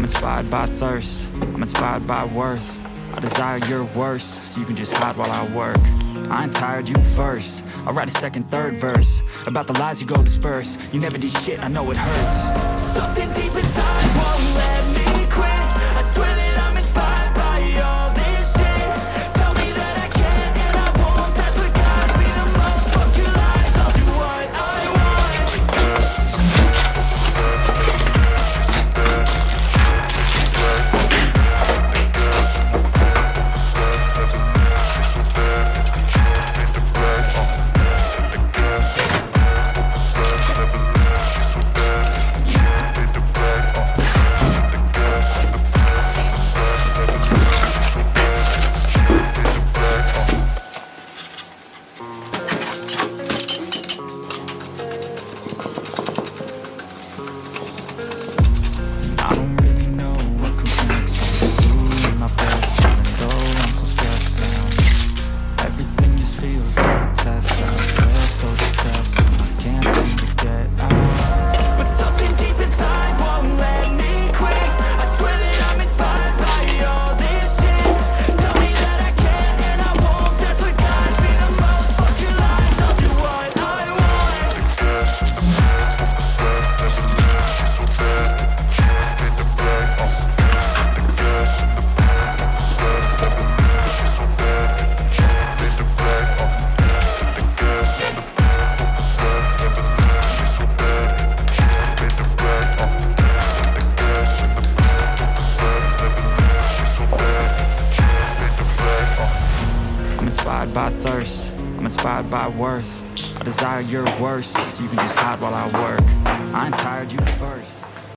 inspired by thirst, I'm inspired by worth. I desire your worst, so you can just hide while I work. I ain't tired, you first. I'll write a second, third verse about the lies you go disperse. You never did shit, I know it hurts. Something deep inside won't let me quit. I swear that I'm inspired by all this shit. Tell me that I can and I won't. That's what guides me the most. Fuck your lies, I'll do what I want. I don't really know what comes next. I'm just doing my best, even though I'm so stressed out. Everything just feels like a test. I feel so depressed and I can't seem to get out. But something deep inside won't let me quit. I swear that I'm inspired by all this shit. Tell me that I can and I won't. That's what guides me the most. Fuck your lies, I'll do what I want. I'm inspired by thirst, I'm inspired by worth. I desire your worst, so you can just hide while I work. I ain't tired, you first.